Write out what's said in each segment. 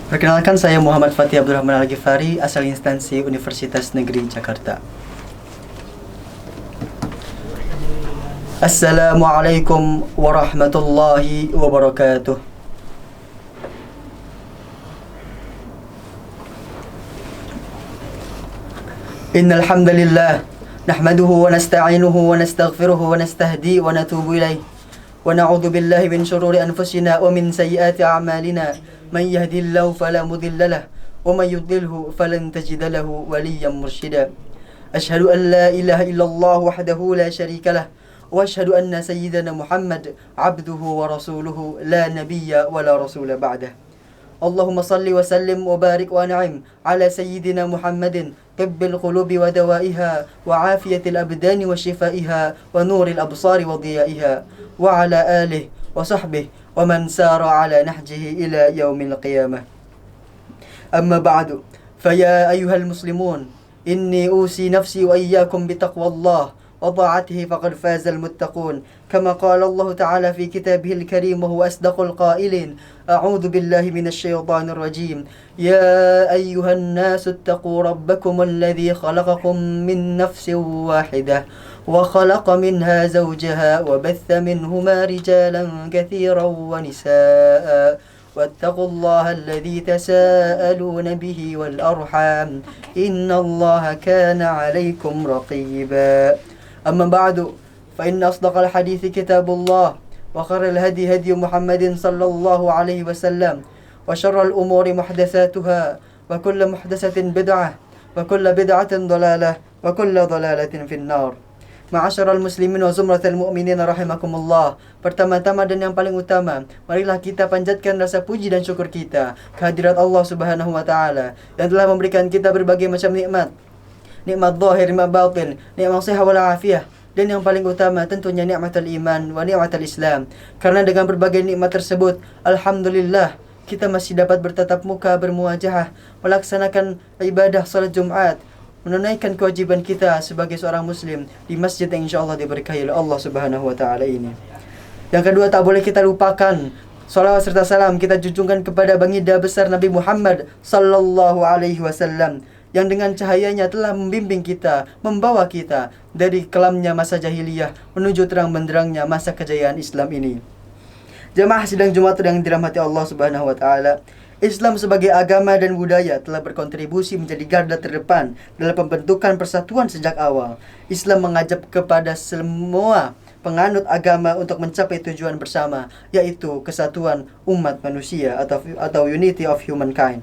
Perkenalkan, saya Muhammad Fatih Abdurrahman Al-Ghifari, asal instansi Universitas Negeri Jakarta. Assalamualaikum warahmatullahi wabarakatuh. Innal hamdalillah nahmaduhu wa nasta'inuhu wa nastaghfiruhu wa nastahdi wa natubu ilayh wa na'udzu billahi min shururi anfusina wa min sayyiati a'malina. Man yahdihillahu fala mudilla lahu wa man yudlilhu falan tajida lahu waliyyan mursyida. Asyhadu an la ilaha illallah wahdahu la syarika lah wa asyhadu anna sayyidana Muhammad abduhu wa rasuluhu la nabiyya wa la rasula ba'dah. Allahumma salli wa sallim wa barik wa an'im ala sayyidina Muhammadin tibbil qulubi wa dawaiha wa afiyatil abdani wa shifaiha wa nuril absari wa diyaiha wa ala alihi wa sahbihi wa man sara ala nahjihi ila yaumil qiyamah. Amma ba'du, faya ayyuhal muslimun, inni usi nafsi wa iyyakum bitaqwallah wa ta'atihi faqad fazal muttaqun. Kama qala Allah Ta'ala fi kitabihil karim wa huwa asdaqul qailin. A'udzu billahi minasy syaithanir rajim. Ya ayyuhan nasu ittaqu rabbakum alladzi khalaqakum min nafsin wahidah wa khalaqa minha zawjaha wa batha minhuma rijalan katsiran wa nisaa. واتقوا الله الذي تساءلون به والأرحام إن الله كان عليكم رقيبا. أما بعد، فإن أصدق الحديث كتاب الله وخير الهدي هدي محمد صلى الله عليه وسلم وشر الأمور محدثاتها وكل محدثة بدعة وكل بدعة ضلالة وكل ضلالة في النار. Ma'asyiral muslimin wa zumratal mu'minin rahimakumullah. Pertama-tama dan yang paling utama, marilah kita panjatkan rasa puji dan syukur kita kehadirat Allah Subhanahu wa taala yang telah memberikan kita berbagai macam nikmat. Nikmat zahir, nikmat batin, nikmat sehat wal afiyah, dan yang paling utama tentunya nikmatul iman wa nikmatul Islam. Karena dengan berbagai nikmat tersebut, alhamdulillah kita masih dapat bertatap muka, bermuajahah, melaksanakan ibadah salat Jumat, menunaikan kewajiban kita sebagai seorang muslim di masjid yang insyaallah diberkahi oleh Allah Subhanahu wa taala ini. Yang kedua, tak boleh kita lupakan salawat serta salam kita junjungkan kepada baginda besar Nabi Muhammad sallallahu alaihi wasallam yang dengan cahayanya telah membimbing kita, membawa kita dari kelamnya masa jahiliyah menuju terang benderangnya masa kejayaan Islam ini. Jemaah sidang Jumat yang dirahmati Allah Subhanahu wa taala, Islam sebagai agama dan budaya telah berkontribusi menjadi garda terdepan dalam pembentukan persatuan sejak awal. Islam mengajak kepada semua penganut agama untuk mencapai tujuan bersama, yaitu kesatuan umat manusia atau unity of humankind.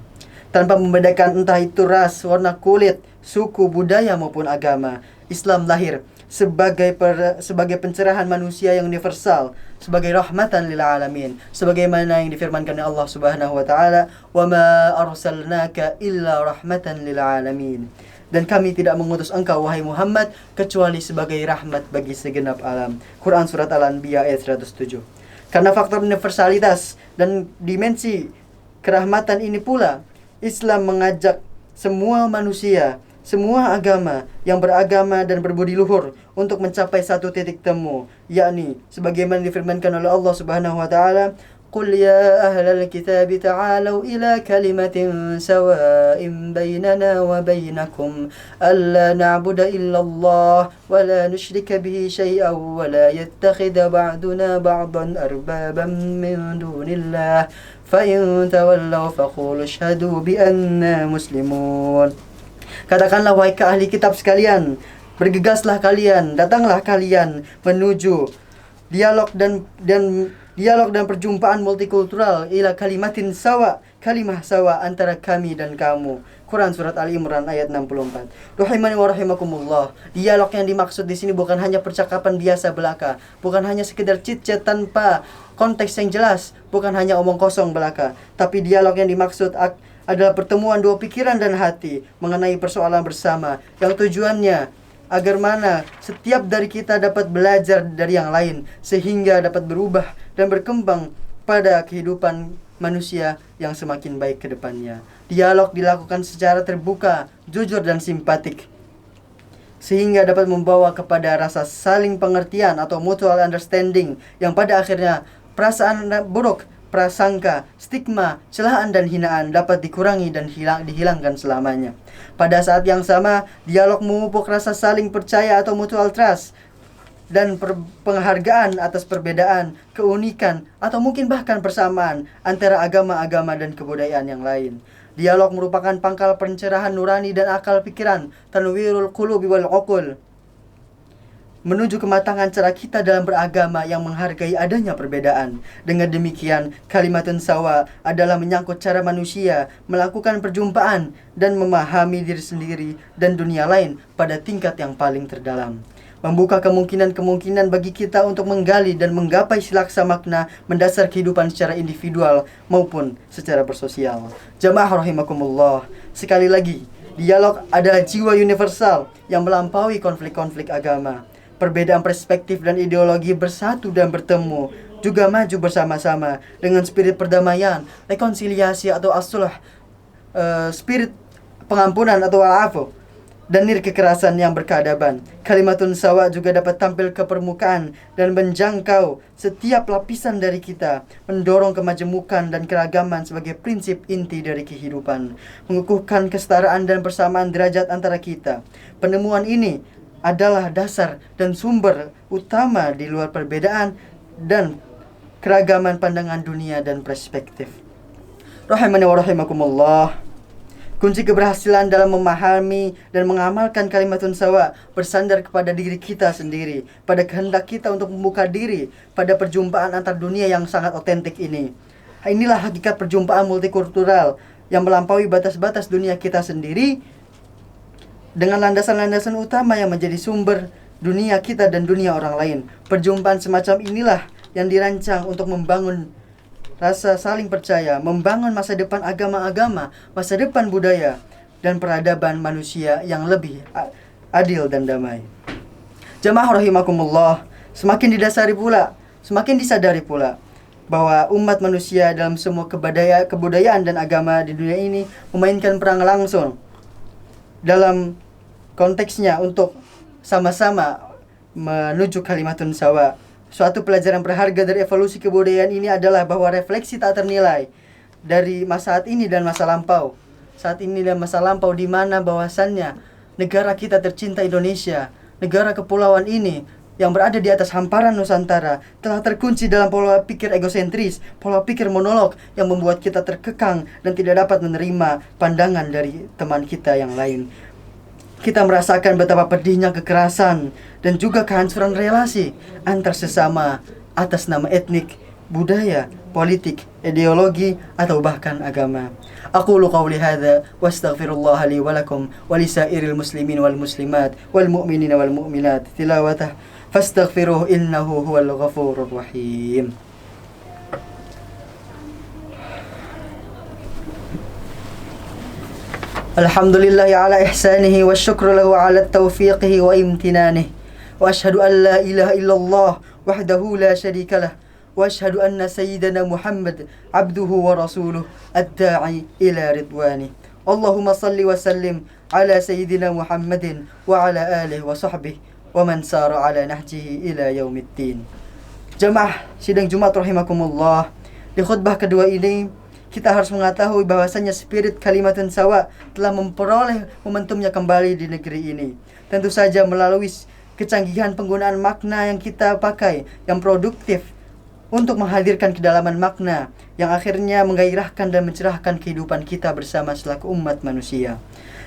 Tanpa membedakan entah itu ras, warna kulit, suku, budaya maupun agama, Islam lahir sebagai pencerahan manusia yang universal, sebagai rahmatan lil alamin, sebagaimana yang difirmankan oleh Allah Subhanahu wa taala, "Wa ma arsalnaka illa rahmatan lil alamin." Dan kami tidak mengutus engkau wahai Muhammad kecuali sebagai rahmat bagi segenap alam. Quran surat Al-Anbiya ayat 107. Karena faktor universalitas dan dimensi kerahmatan ini pula, Islam mengajak semua manusia, semua agama yang beragama dan berbudi luhur untuk mencapai satu titik temu, yakni sebagaimana difirmankan oleh Allah Subhanahu wa taala, "Qul ya ahlal kitab ta'alu ila kalimatin sawa'in bainana wa bainakum alla na'budu illa Allah wa la nusyrika bihi syai'an wa la yattakhidha ba'duna ba'dan arbaban min dunillah fa in tawallaw faqulu ashhadu bi anna muslimun." Katakanlah wahai ahli kitab sekalian, bergegaslah kalian, datanglah kalian menuju dialog dan perjumpaan multikultural ila kalimatin sawa, kalimah sawa antara kami dan kamu. Quran surat Ali Imran ayat 64. Rahimani wa rahimakumullah. Dialog yang dimaksud di sini bukan hanya percakapan biasa belaka, bukan hanya sekedar chit-chat tanpa konteks yang jelas, bukan hanya omong kosong belaka, tapi dialog yang dimaksud adalah pertemuan dua pikiran dan hati mengenai persoalan bersama yang tujuannya agar mana setiap dari kita dapat belajar dari yang lain sehingga dapat berubah dan berkembang pada kehidupan manusia yang semakin baik ke depannya. Dialog dilakukan secara terbuka, jujur dan simpatik sehingga dapat membawa kepada rasa saling pengertian atau mutual understanding yang pada akhirnya perasaan buruk prasangka, stigma, celaan dan hinaan dapat dikurangi dan dihilangkan selamanya. Pada saat yang sama, dialog memupuk rasa saling percaya atau mutual trust dan penghargaan atas perbedaan, keunikan, atau mungkin bahkan persamaan antara agama-agama dan kebudayaan yang lain. Dialog merupakan pangkal pencerahan nurani dan akal pikiran, tanwirul qulubi wal uqul, menuju kematangan cara kita dalam beragama yang menghargai adanya perbedaan. Dengan demikian, kalimatun sawa adalah menyangkut cara manusia melakukan perjumpaan dan memahami diri sendiri dan dunia lain pada tingkat yang paling terdalam. Membuka kemungkinan-kemungkinan bagi kita untuk menggali dan menggapai silaksa makna mendasar kehidupan secara individual maupun secara bersosial. Jamaah rahimakumullah, sekali lagi, dialog adalah jiwa universal yang melampaui konflik-konflik agama. Perbedaan perspektif dan ideologi bersatu dan bertemu, juga maju bersama-sama dengan spirit perdamaian, rekonsiliasi atau as-sulh, spirit pengampunan atau al-afu, dan nir kekerasan yang berkeadaban. Kalimatun sawa juga dapat tampil ke permukaan dan menjangkau setiap lapisan dari kita, mendorong kemajemukan dan keragaman sebagai prinsip inti dari kehidupan, mengukuhkan kesetaraan dan persamaan derajat antara kita. Penemuan ini adalah dasar dan sumber utama di luar perbedaan dan keragaman pandangan dunia dan perspektif. Rahimani wa rahimakumullah. Kunci keberhasilan dalam memahami dan mengamalkan kalimatun sawa bersandar kepada diri kita sendiri, pada kehendak kita untuk membuka diri pada perjumpaan antar dunia yang sangat otentik ini. Inilah hakikat perjumpaan multikultural yang melampaui batas-batas dunia kita sendiri dengan landasan-landasan utama yang menjadi sumber dunia kita dan dunia orang lain. Perjumpaan semacam inilah yang dirancang untuk membangun rasa saling percaya, membangun masa depan agama-agama, masa depan budaya, dan peradaban manusia yang lebih adil dan damai. Jamaah rahimakumullah, semakin disadari pula bahwa umat manusia dalam semua kebudayaan dan agama di dunia ini memainkan peran langsung dalam konteksnya untuk sama-sama menuju kalimatun sawa. Suatu pelajaran berharga dari evolusi kebudayaan ini adalah bahwa refleksi tak ternilai dari masa saat ini dan masa lampau. Saat ini dan masa lampau di mana bahwasannya negara kita tercinta Indonesia, negara kepulauan ini yang berada di atas hamparan Nusantara, telah terkunci dalam pola pikir egosentris, pola pikir monolog yang membuat kita terkekang dan tidak dapat menerima pandangan dari teman kita yang lain. Kita merasakan betapa pedihnya kekerasan dan juga kehancuran relasi antar sesama atas nama etnik, budaya, politik, ideologi, atau bahkan agama. Aqulu qawli hadza wa astaghfirullah li wa lakum wa lisairil muslimin wal muslimat wal mu'minina wal mu'minat tilawatah fastaghfiruhu innahu huwal ghafurur rahim. Alhamdulillahi ala ihsanihi wa syukru lahu ala taufiqihi wa imtinanihi. Wa ashhadu an la ilaha illallah wahdahu la syarika lah. Wa ashhadu anna sayyidana Muhammad abduhu wa rasuluh ad-da'i ila ridwani. Allahumma salli wa sallim ala sayyidina Muhammadin wa ala alihi wa sahbihi wa man sara ala nahjihi ila yaumiddin. Jamaah sidang Jumat rahimakumullah, di khutbah kedua ini kita harus mengetahui bahwasanya spirit kalimatun sawa telah memperoleh momentumnya kembali di negeri ini. Tentu saja melalui kecanggihan penggunaan makna yang kita pakai, yang produktif untuk menghadirkan kedalaman makna yang akhirnya menggairahkan dan mencerahkan kehidupan kita bersama selaku umat manusia.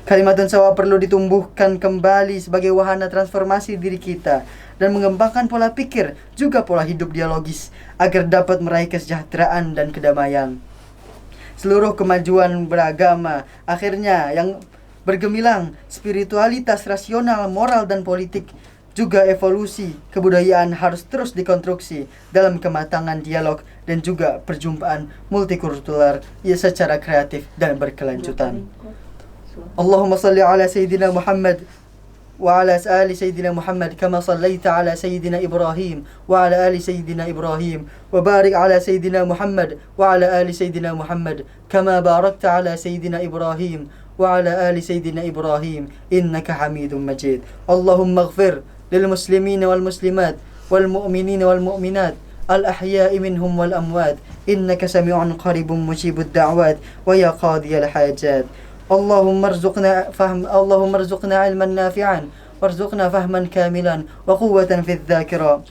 Kalimatun sawa perlu ditumbuhkan kembali sebagai wahana transformasi diri kita dan mengembangkan pola pikir juga pola hidup dialogis agar dapat meraih kesejahteraan dan kedamaian. Seluruh kemajuan beragama akhirnya yang bergemilang spiritualitas rasional, moral, dan politik, juga evolusi kebudayaan harus terus dikonstruksi dalam kematangan dialog dan juga perjumpaan multikultural secara kreatif dan berkelanjutan. Allahumma salli ala Sayyidina Muhammad وعلى آل سيدنا محمد كما صليت على سيدنا إبراهيم وعلى آل سيدنا إبراهيم وبارك على سيدنا محمد وعلى آل سيدنا محمد كما باركت على سيدنا إبراهيم وعلى آل سيدنا إبراهيم إنك حميد مجيد. اللهم اغفر للمسلمين والمسلمات والمؤمنين والمؤمنات الأحياء منهم والأموات إنك سميع قريب مجيب الدعوات ويا قاضي الحاجات. اللهم ارزقنا علما نافعا وارزقنا فهما كاملا وقوة في الذاكرة.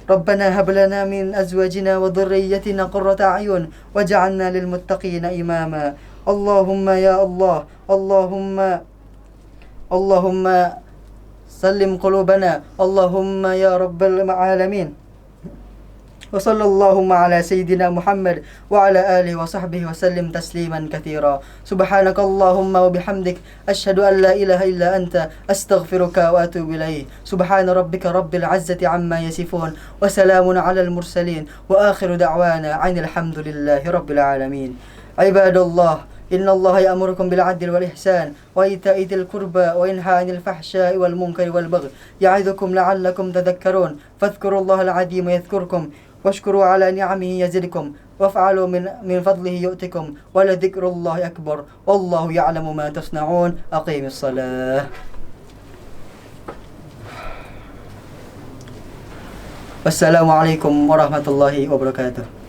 ربنا هب لنا من أزواجنا وذريتنا قرة أعين واجعلنا للمتقين إماما. اللهم يا الله، اللهم سلم قلوبنا، اللهم يا رب العالمين. وصلى اللهم على سيدنا محمد وعلى آله وصحبه وسلم تسليما كثيرا. سبحانك اللهم وبحمدك أشهد أن لا إله إلا أنت أستغفرك وأتوب إليه. سبحان ربك رب العزة عما يصفون وسلام على المرسلين وآخر دعوانا عن الحمد لله رب العالمين. عباد الله، إن الله يأمركم بالعدل والإحسان وإيتاء ذي القربى وينهى عن الفحشاء والمنكر والبغي يعظكم لعلكم تذكرون. فاذكروا الله العظيم يذكركم واشكروا على نعمه يزدكم وافعلوا من فضله يؤتكم ولذكر الله أكبر والله يعلم ما تصنعون. أقيم الصلاة. والسلام عليكم ورحمة الله وبركاته.